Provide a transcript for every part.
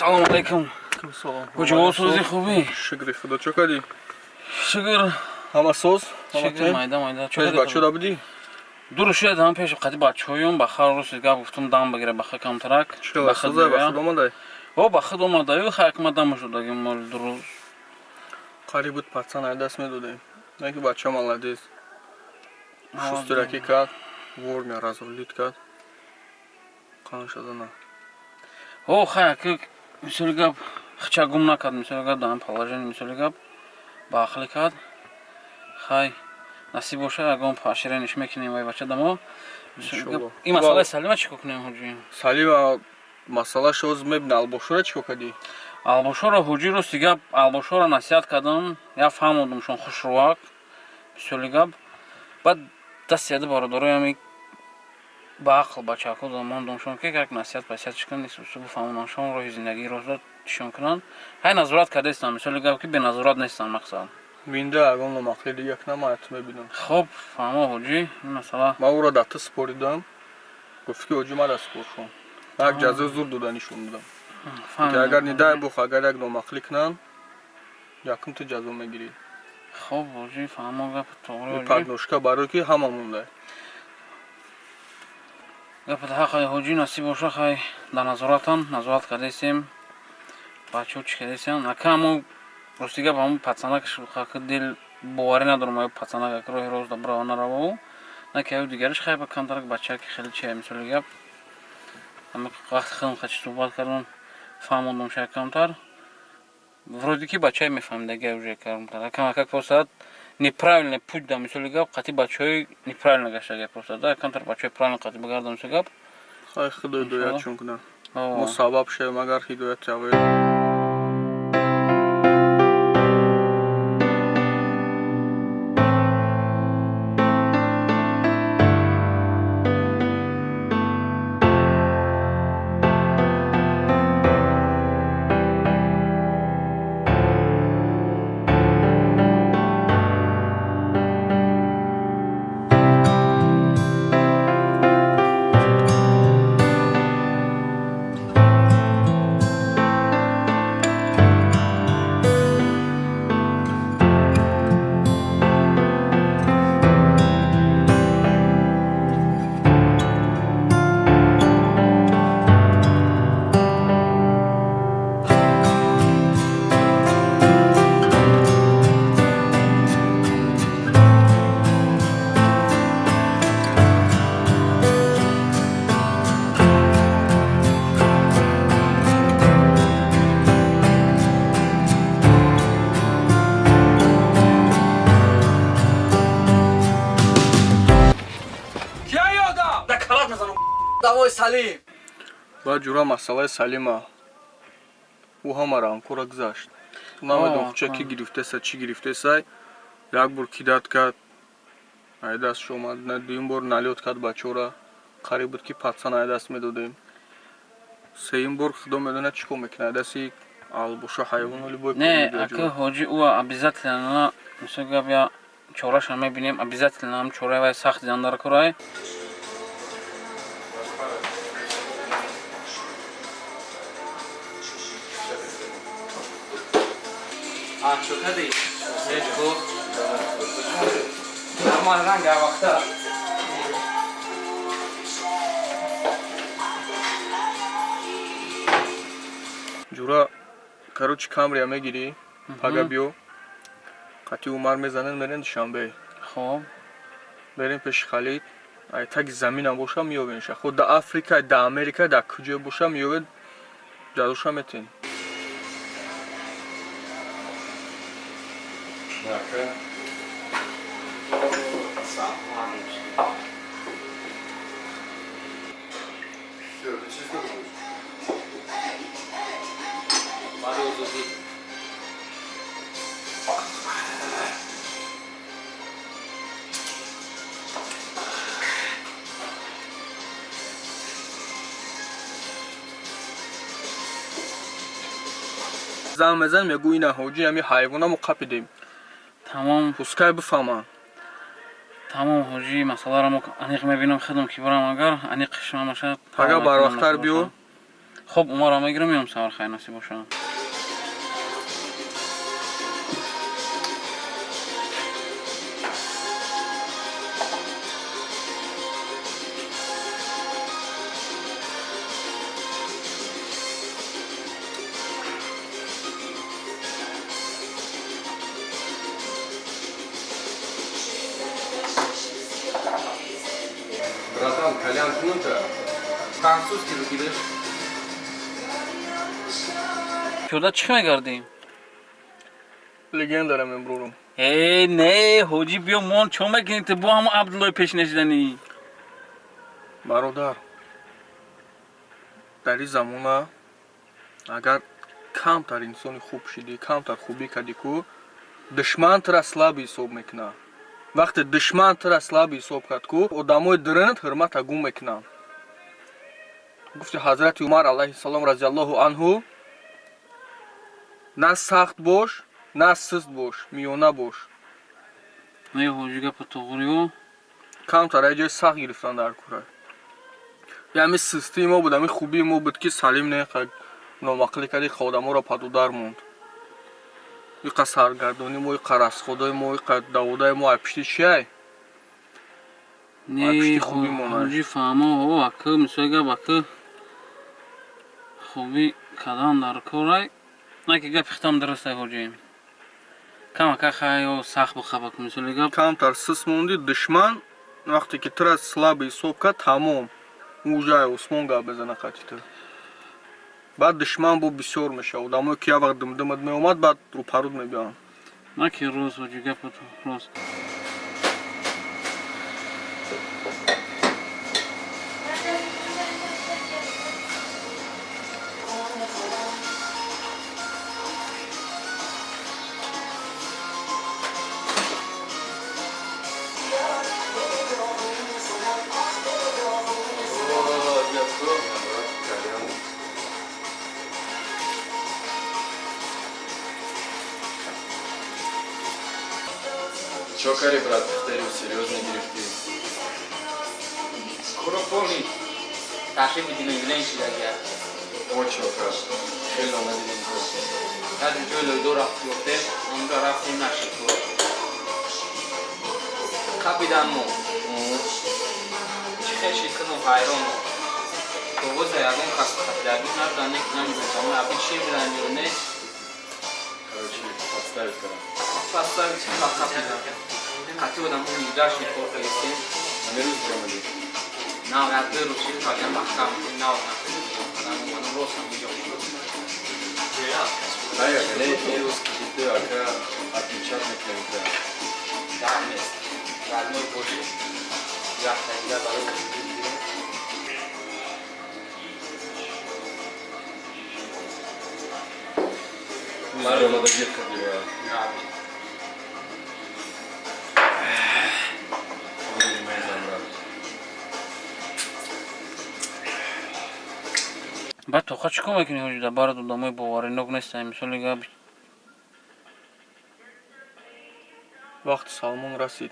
Салом алейкум. Хоҷи осӯзи хубӣ? Шукри Худо, чӣ кардӣ? Шукр. Ҳама соз? Шукр, майда. Пеш бачада будӣ? Дурушият ҳам пеш қати бачаҳоём ба хар рӯз гап гуфтум дам багира ба хакам тарак. Чила соза ба худ омадай? О ба худ омадай, хак ма дам шудагим мол дурӯз. Қариб буд пацан ай даст медодем. Не ки бача молодец. Шустраки кард, вовремя разрулит кард. Қан шуда на. О хак, мисоли гап хча гум накард, мисоли гап дар положение, мисоли гап ба ақли кард. Хай насиб боша ягон паширениш мекунем вай бача дамо. Иншаллоҳ. Ин масъалаи Салима чӣ кунем ҳоҷӣ? Салима масъала шоз мебина албошора чӣ кардӣ? Албошора ҳоҷӣ рости гап албошора насиҳат кардам, я фаҳмодамшон хушрувак. Мисоли гап баъд дасти яди бародароями ба ақл бачаҳо дамондамшон ки як насиҳат пасиҳат чикан исусу фаҳмонамшон роҳи зиндагиро чишон кунанд. Ҳай назорат кардастам, мисоли гап ки беназорат нестам мақсад. Бинда ягон номақли дига к намояд мебинам. Хоб, фаҳмо ҳоҷӣ, ин масъала. Ман ӯро дар ту споридам. Гуфт ки ҳоҷӣ мада споршон. Як ҷазо зур доданишон будам. Ки агар нидай бух агар як номақли кунанд, якум ту ҷазо мегирӣ. Хоб, ҳоҷӣ фаҳмо гап тоғри. Парднушка барои ки ҳама монда. Гапат ҳақай ҳоҷӣ насиб боша хай дар назоратан назорат кардастем. Бачаҳо чӣ кардастем? Акамо рости гап ҳамон пацанак шуха дил боварӣ надорам аю пацанак роҳи рост добра нараву. Наки аю дигариш хай ба камтарак бача ки хеле чия мисоли гап. Ҳама вақти худам хачи суҳбат кардам, фаҳмондам шай камтар. Вроде ки бачаи мефаҳмидаги уже камтар. Акам посад неправильный путь да мисоли гап қати бачаҳои неправильно гаштаги посад. Да камтар бачаҳои правильно қати багардам мисоли гап. Хай Худо ҳидоятшон кунад. Мо сабаб шавем агар ҳидоят шавем. Салим. Ба ҷура масъалаи Салима. Ӯ ҳамаро анкора гузашт. Намедонам хуча ки гирифтеса, чӣ гирифтеса. Як бор кидат кард. Ай дастш омад, дуюм бор налёт кард бачора. Қариб буд ки пацан ай даст медодем. Сеюм бор худо медонад чӣ кор мекунад. Ай дасти албоша ҳайвон вали бой. Не, ака ҳоҷи ӯ обязательно мисоли гап я чораша мебинем, обязательно ҳам чораи вай сахт зандар курай. Чукади. Сечко. Нормал ранг вақта. Ҷура короче камрия мегирӣ, пага биё. Қати Умар мезанен мерен Душанбе. Хоб. Берем пеши Халид. Ай таги заминам боша миёвенша. Худ да Африка, да Америка, да куҷо боша миёвед. Ҷазоша метен. Зам мезан мегӯ ина ҳоҷӣ ами ҳайвонамо қапидем. Тамом. Пускай бифаҳманд. Тамом ҳоҷӣ масъаларо мо аниқ мебинам худам ки барам агар аниқ шума бошад. Пага барвақтар биё. خب عمر میگیرم میام سوار خیر نصیب باشه. Братан, кальян кнута. Французский рукидыш. Пиёда чӣ мегардем? Легенда рам эмбрурум. Не, ҳоҷӣ биё мон чо мекунӣ ту бо ҳамо Абдуллои пешнашиданӣ? Бародар, дар ин замона агар камтар инсони хуб шидӣ, камтар хубӣ кардӣ ку душмантра слабӣ ҳисоб мекуна. Вақте душмантра слабӣ ҳисоб кард ку одамои дуранд ҳурмата гум мекунанд. Гуфти ҳазрати Умар алайҳиссалом разиаллоҳу анҳу, на сахт бош, на суст бош, миёна бош. Не, ҳоҷӣ гапа тоғриё. Камтар аҷои сахт гирифтан дар кора. Яъни сустии мо буд, ами хубии мо буд ки Салим не қад номақлӣ карди, одаморо падудар монд. Иқа саргардони мо, иқа расходои мо, иқа даводаи мо айпишти чиай? Не, ҳоҷӣ фаҳмо ака, мисоли гап ака хубӣ кадан дар корай. Наки гапи хитам дурустай ҳоҷӣ. Камака хай ё сахт бухабак мисоли гап. Камтар суст монди, душман вақте ки тура слабӣ ҳисоб кард, тамом. Мужай осмон гап безана қати ту. Баъд душман бо бисёр мешавад. Одамое ки як вақт думдумат меомад, баъд рӯпаруд мебиёнд. Наки рост ҳоҷӣ гапа рост. Чё, Кари, брат, повторю, серьезно грехи. Скоро помни, ташриф дина юлен шидагия. Вот чё, брат, хель нам один год. Дар ҷои лойдо рафтёфтем, онҷо рафтем нашико. Капидан мо. Чӣ хел шикану ҳайрон. Tovozа ягон хастахатидаги нардан намидонам, аби чӣ бидан ё не? Короче, подставить когда. Поставить капидан. Қати одам ҳо нигдаш никор кардем. Намерюсь прямо ли? На, як беру чӣ кардем махкам, на одам. Адам омадам ростам биҷом. Ая, не русский биты, ака отпечаток клиента. Дар нест. Родной боше. Яхтагида барои бигирем. Маро надо детка для... Амин. Баъд тоқа чӣ кор мекунӣ ҳоҷӣ дар барои одамои боваринок нестанд? Мисоли гап Вақти Салмон расид.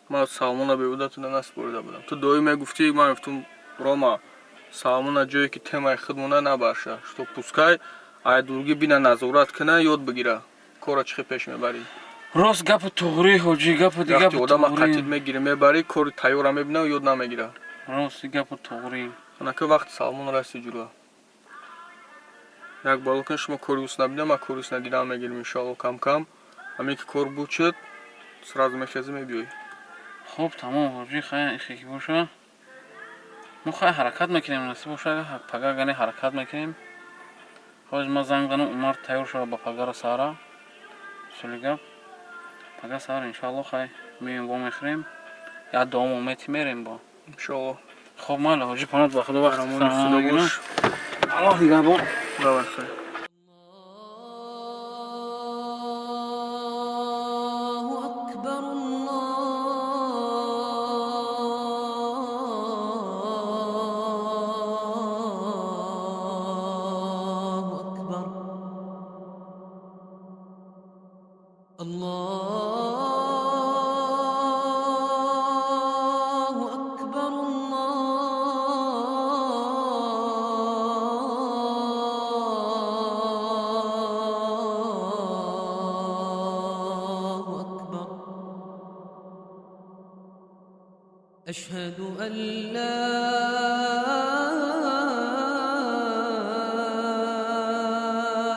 Ман Салмона беҳуда туда наспорида будам. Ту доим мегуфтӣ, ман гуфтум Рома, Салмона ҷое ки темаи худ мона набаша. Што пускай айдурги бина назорат кина, ёд бигира. Кора чӣ пеш мебарӣ? рост гапу тоғрӣ ҳоҷӣ гапу Вақти дигапу одама тоғрӣ. қатид мегирӣ мебарӣ, кори тайёра мебина, ёд намегира. Рости гапу тоғрӣ. Анака вақти Салмон раси ҷура. Як бало кун шумо кори ус набида, ма кори ус надидам мегирим иншоалло кам-кам. Ҳамин ки кор бучад, сразу мехези мебиёй. Хуб, тамом ҳоҷӣ хай ихе ки боша. Мо хай ҳаракат мекунем, насиб боша, пага гане ҳаракат мекунем. Ҳозир ма занг занам, Умар тайёр шава ба пагара сара. Мисоли гап. Пага сара иншоалло хай меем во мехӯрем. Я дуом умети мерем бо. Иншоалло. Хуб, майли ҳоҷӣ панот ба худо вақт Рамони худо бош. Аллоҳ нигаҳбон. Давай хай. أشهد أن لا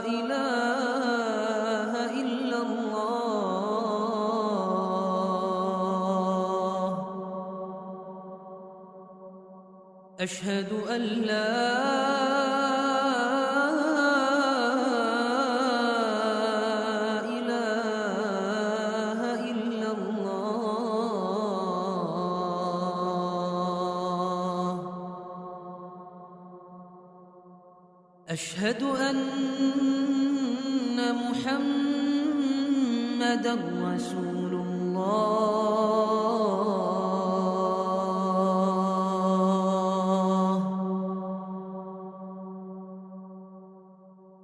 إله إلا الله. أشهد أن لا إله إلا الله. أشهد أن محمدا رسول الله.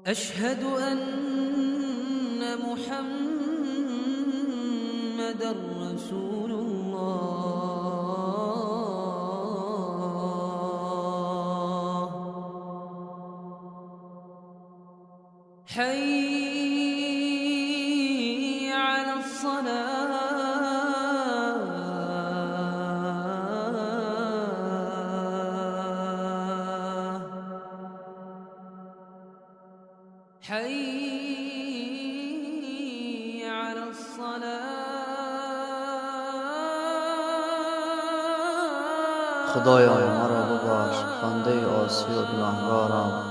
أشهد أن محمدا رسول الله. حي على الصلاة. حي على الصلاة. خدایا مرا ببخش بنده عاصی و گناهکارم.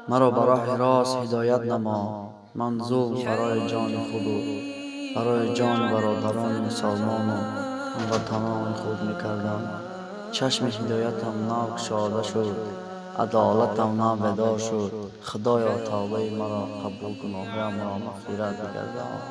مرا به راه راست هدایت نما. من ظلم برای جان خود و برای جان برادران مسلمان و هموطنان خود میکردم. چشم هدایتم ناگشاده شد، عدالتم نابیدار شد. خدایا توبه مرا قبول کن و گناهام را مغفرت بگردان.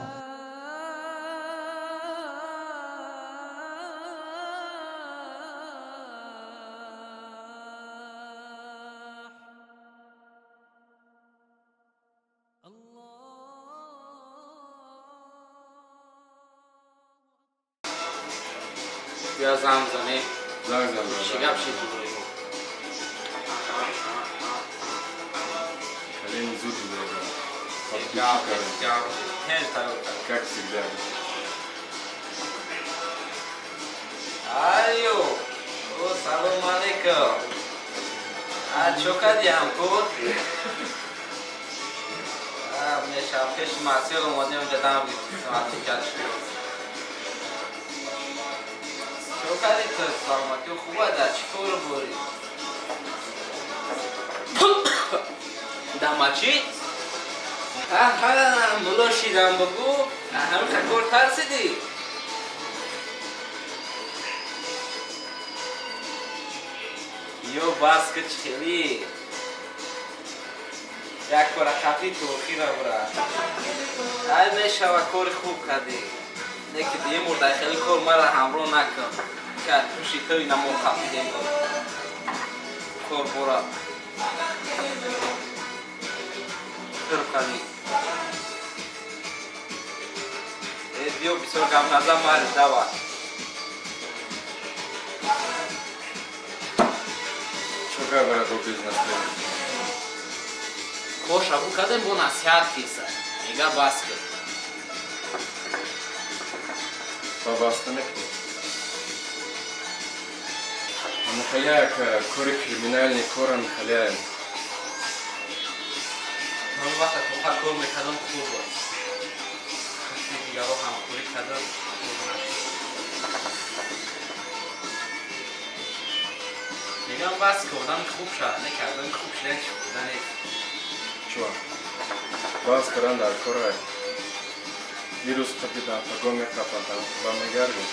بیا زنگ زنی زنگ زن چی گپ شد بروی Колени зуби даже. گپ هیچ طرف Как всегда. آیو او سلام علیکم چوکا دیم کن میشه پیش مسیح اومدیم جدام ساعتی کل شد چوکا دی تو سلامتی خوبه در چی کور بوری دمچی؟ ملو شیدم بگو همه کور ترسیدی یو باسکت خیلی یک کار خفی تو خیره برا ای میشه و کار خوب کردی لیکن دیگه مرده خیلی کار مرا همراه نکن که توشی توی نمو خفی دیم کار برا خیر کردی دیو بسیار گم نظر مرد دوا Какая брат убить настроение? خوش ابو کدم بو نصیحت کیسه میگه باس کرد Баба останови. Ну халяк, куры криминальный корон халяем. من وقت تو خواهد کار میکردم خوب بود خشتی دیگه رو هم کوری کردم خوب نشد میگم بس کردم خوب شد نکردم خوب شد چی بودن Чего? Вас каранда курай. Вирус капитан, погоня капитан, вам не гарви.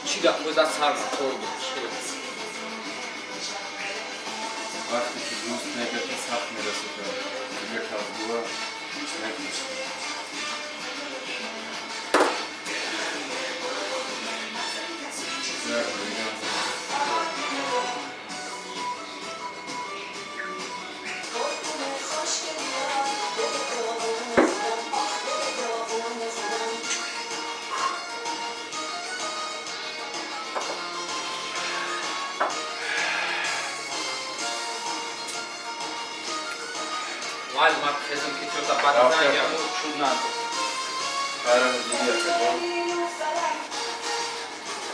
چی گفت بود از سر خور بود Вахты кидус, негати сап не расута. Тебе калдуа, негати. Mali ma khezim ki chota badazan ya mu chudnan. Хайрам диди акаҷон.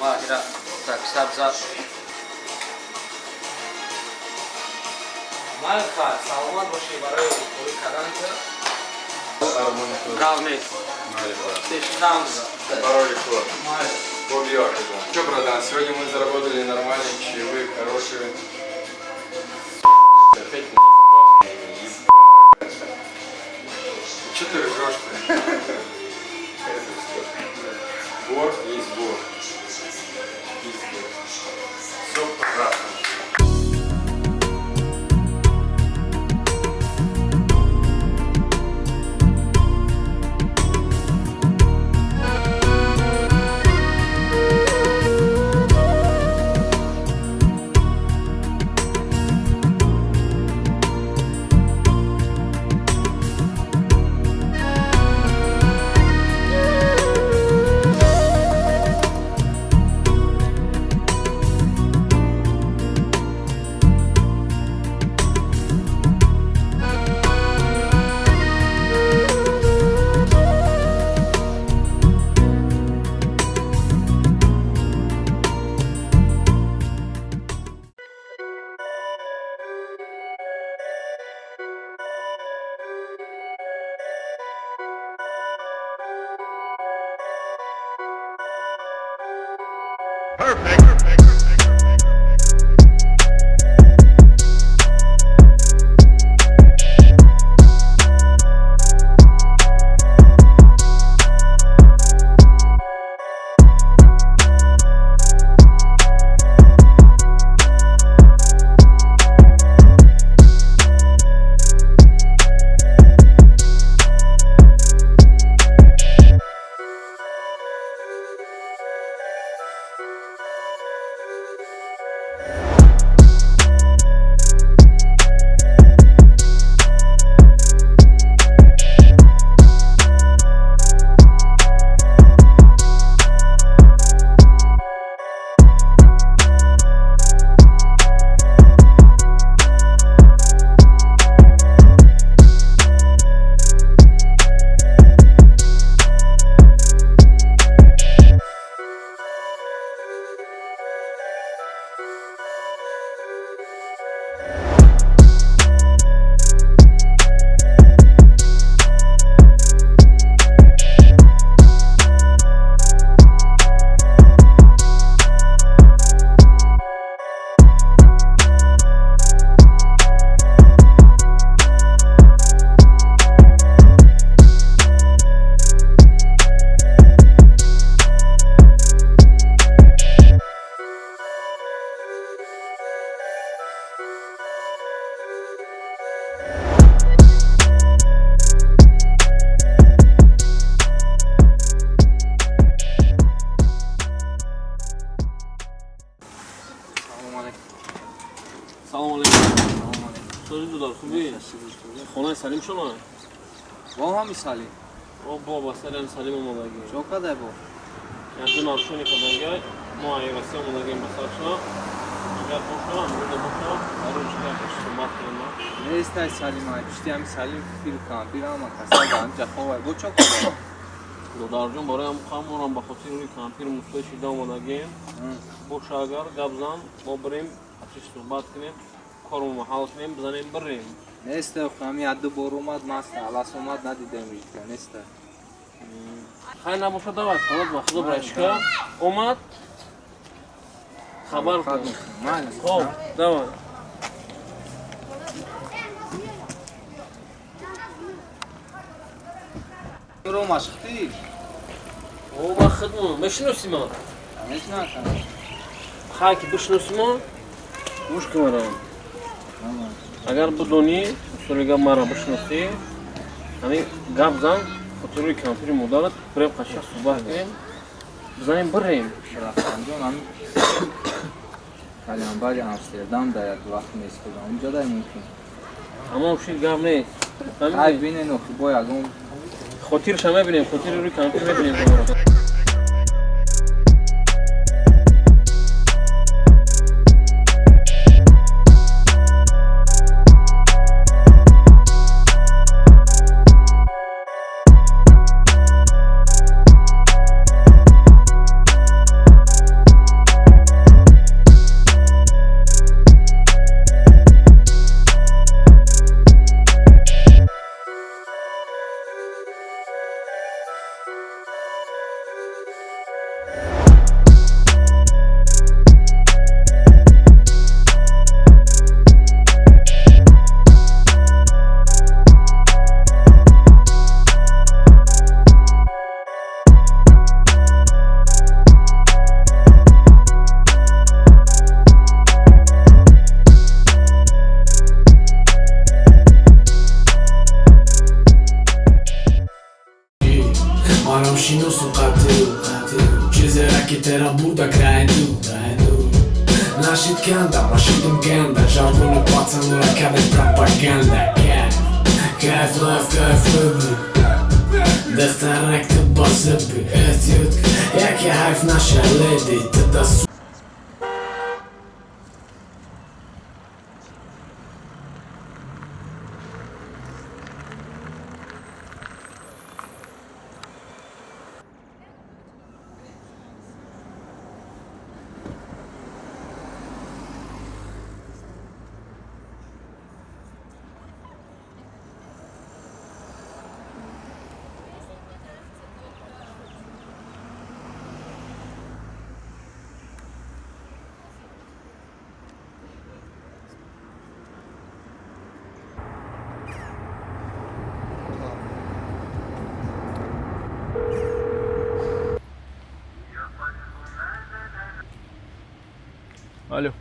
Ma ira tak sabza. Mal kha salomat boshi baraye uri kadanka. Армони худ. Gavnet. Мали брат. Teshnamza. Пароли худ. Mali. Бобьё акаҷон. Чё, братан, сегодня мы заработали нормальные чаевые, хорошие. Опять наебал меня, ебать. Чё ты ржёшь-то? Бор есть бор. Пиздец. Всё прекрасно. سلام علیکم. چطوری دادار خوبی؟ خونه سلیم شما؟ با هم سالیم. او بابا سلیم اومدگی. چون کده با؟ یه دو نارشونی کدنگی ما ایواسی اومدگیم بساشنا. اگر باشم بوده باشم برای چیکار صحبت کنیم. نیست سالیم های پشتی هم سالیم فیل کام فیل هم کسان دارن جفاوی بود چون کده؟ دادار جون برای هم خامونم به خاطر روی کامپیر مستشیده اومدگیم. باشه اگر گبزن ما بریم اتیش صحبت کنیم. کارو حل کنیم بزنیم بریم. نیست خامی عدو بور اومد ماست علاس اومد ندیدم میشه نیست. خیلی نباشه دوست خلاص با خدا برایشکا اومد خبر کن. خب دوست. رو مشختی؟ او ما خدمون بشنوسی ما. نشناسم. خاکی بشنوسی ما. مشکل ندارم. اگر بدونی سوریگا مرا بشنوسی همین گپ زن خاطر کامپیر مدارت بریم قشنگ صحبت کنیم بزنیم بریم. رفتم جون هم کلیانبری امستردام دارد وقت نیست کدام اونجا داری ممکن. اما اون شیر گپ نیست. های بینه نخی باید اون خاطرش هم ببینیم خاطر روی کامپیر ببینیم. mașină sunt cateu Cezera che terra burda graidu Nașit ganda, mașit în ganda Jargonul pața nu la care propaganda Kajf löv Destarek të bazëbi Etjut Jak je hajf nashe ledi Të dasu Alo.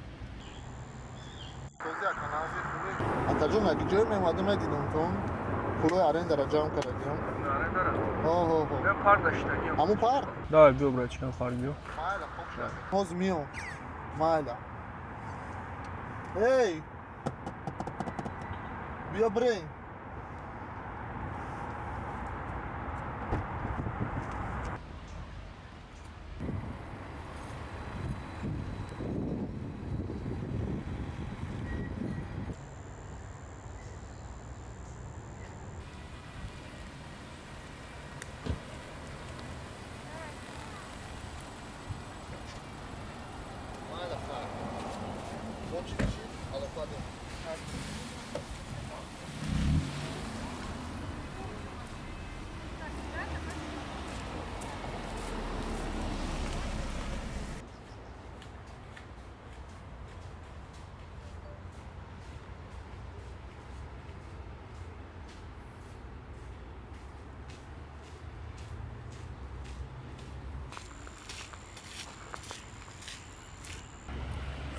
انت جون اگه جرم اومدم ندیدم کن پولای аренда را جمع کردیم اوه Ben kardeşlerim. همون پارک Давай, бью, братчик, парк бью. مایلا خوب شد موز میام مایلا ای بیا برین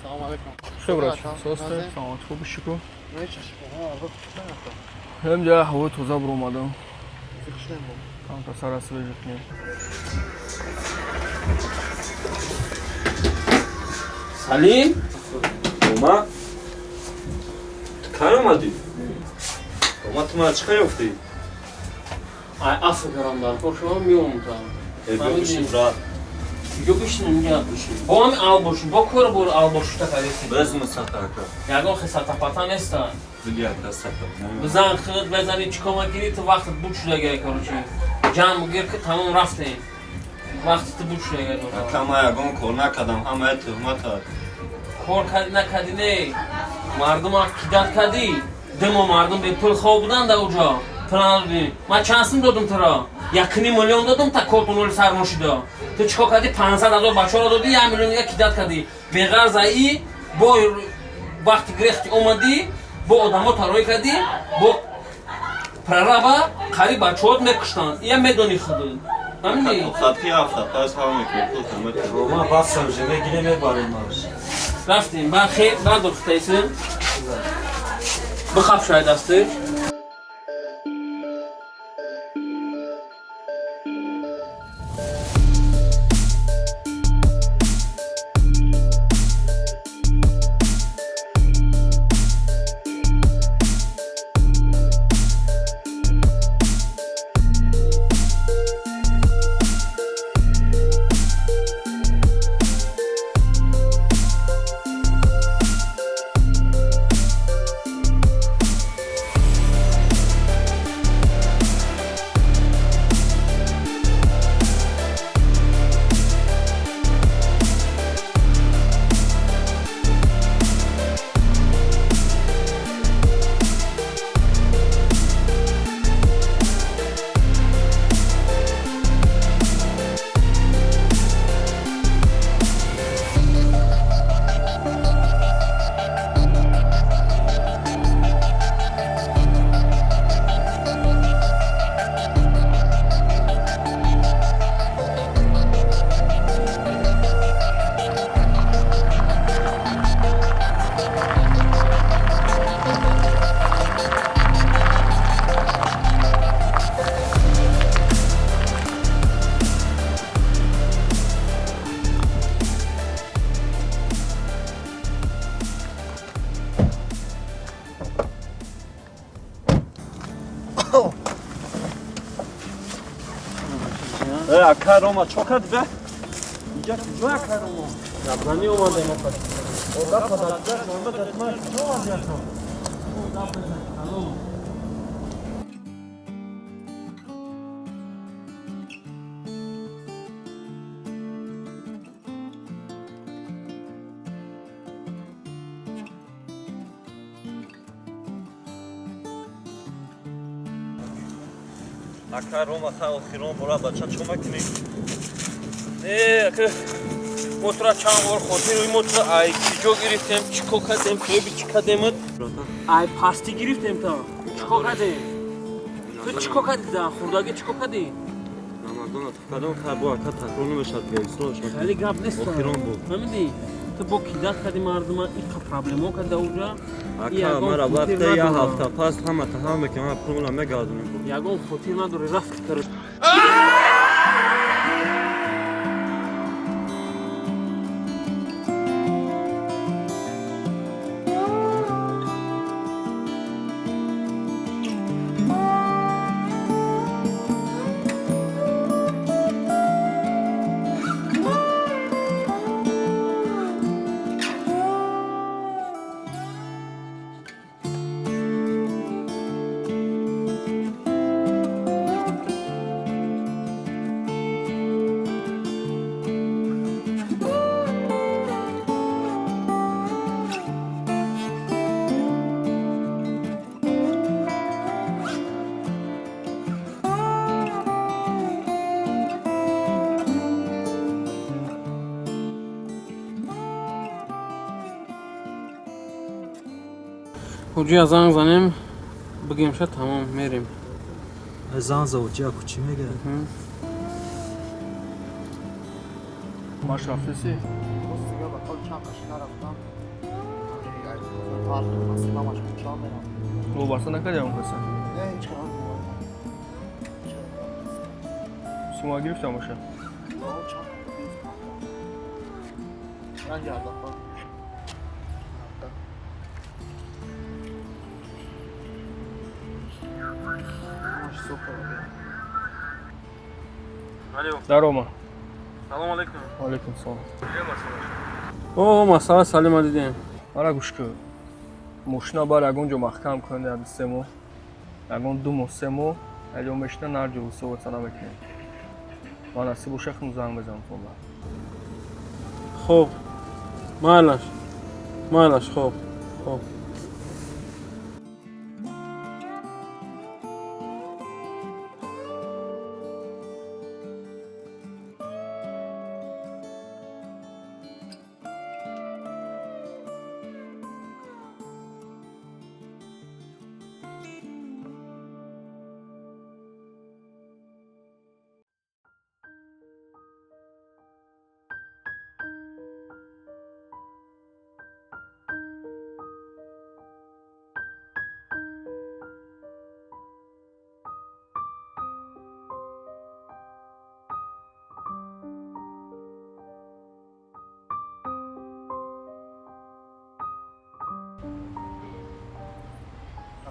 سلام علیکم Що, братчик, состав, салат, خوب شکر. نمیشه همجا هوا تازه بر اومدم. فکرش نمیم Там та сара свежих нет. Салим? Ома? Кай омадӣ? Ома ту мара чӣ кай ёфтӣ? Ай, афу карам дар кор шумо меомтам. Бишин брат. Ё бишин инҷа. Бо ҳами албош, бо кор бор албошта кардеси. Безм сатака. Ягон хисатапата неста. Билия дастака. Бизан хилт безани чикома гири ту вақтат буд шудагай короче. Ҷамъ гир ки тамом рафтем. Вақтат буд шудагай. Кама ягон кор накардам, ҳамаи туҳмата. Кор кади накади не. Мардума кидат кади. Демо мардум бепул хоб будан да уҷо. Пранди. Ма чанд сум додум туро? 1 миллион додум та кортуноли сармошидо. Ту чико кади 500,000 бачаро доди 1 миллион дига кидат кади. Беғарзаи бо вақти грехти омади бо одамо тарой кади бо прораба қариб бачаот мекуштанд. Я медони худ. Амини. Хати афта, пас ҳам мекунад. Рома басам жеме гире мебарем маш. Рафтем, ба хе, ба духтайсин. Бихаб шояд асти. Ака Рома чокад бе. Иҷа куҷо ака Рома? Гапзанӣ омадаем офат. Ода падатҷак манда датмай куҷо вазиятам? Гап безан. Алло. Ака Рома хал хирон бора бача чома кини. Ака мотра чанд бор хотируи мотра ай киҷо гирифтем чико кардем хеби чӣ кардем ай пастӣ гирифтем та чико кардем ту чико карди да хурдаги чико карди намардона кадом бо ака такрор намешад гайсрош хеле гап нест хирон бо фаҳмиди ту бо кидат карди мардума ика проблемо карда уҷа ака мара вақте я ҳафта пас ҳама таҳам мекунам ма пулам мегардонем ягон хотир надори рафт кар ҳуҷия занг занем бигем ша тамом мерем занг за ҳуҷия ку чӣ мега маш рафтаси Ростига ба қол чанд машина рафтам. Парк масимамаш кучам мерам. вобаста накардиам каса Не, ҳеҷ қадам сума гирифтам боша ранги ардафа. дарома салом алейкум алейкум салом о масъала салима дидем мара гӯш кӯ мошина бар ягон ҷо маҳкам кунда як се моҳ ягон 2 моҳ 3 моҳ аҷо мешина нарҷо усовата намекунем ва насиб боша худм занг мезанам фонда хуб майлаш хуб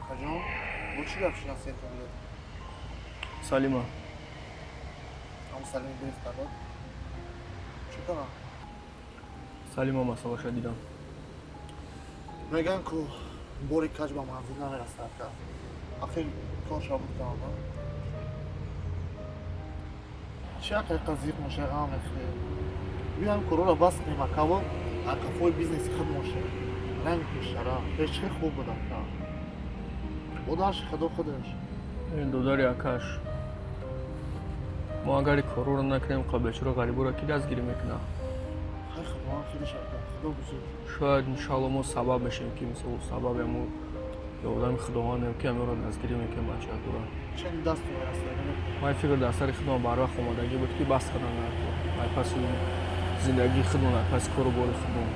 Акаҷон, бо чӣ гап шинасият кардед? салима Ҳам Салим гирифт кардод? Чӣ канам? салима масъалаша дидам Мегӯянд ку бори каҷ ба манзил намерасад ка ахир корша буд канам чӣ ҳақиқа зиқ моше ғам мехӯе биям курора бас кунем акаво акафои бизнеси худ моше ранг пешара пешчи хуб будам ка одарши худо худаш додари акаш мо агари корро накунем қабечро ғарибора ки дастгирӣ мекунад хай худоан худаш худо бузург шояд иншалло мо сабаб мешем ки мисол сабаби мо ё одами худовандем ки амеро дастгирӣ мекунем бачакура чен даст мерасад ман фикр дар сари худам барвақт омадагӣ буд ки бас кадан ай паси зиндагии худам ай паси кору бори худам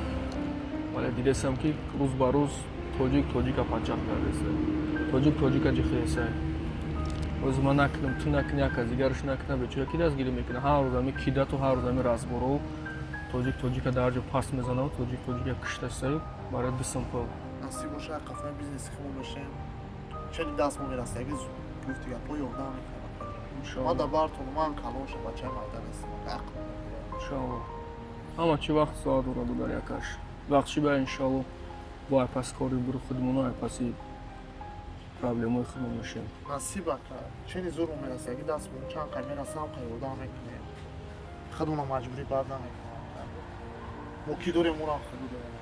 вале дидесам ки рӯз ба рӯз тоҷика пачақ гардеса тоҷика ҷихеса рӯз ман накунам ту накуни яка дигараш накуна бечора ки дастгирӣ мекуна ҳар рӯз ами кидату ҳар рӯз ами разборо тоҷика дар ҷо паст мезанам тоҷика киштасаю барои бисампо насиб боша қафаи бизнеси худ бошем чен даст мо мерасад аги гуфти гапо ёдам мекунам иншалло. дар бартон ман калоша бачаи майда расим ақл иншалло. Ҳама чӣ вақт соат урад дар якаш. Вақтши ба иншалло бо айпаси кори буру худмоно айпаси проблемаи худмон мешем. насиб ака чени зур мерасе аги даст бон чанд қай мерасам қай ёрдам мекунем худмона маҷбурӣ бад намекунам мо ки дорем мурам худу дорем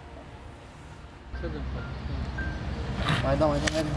майда мерем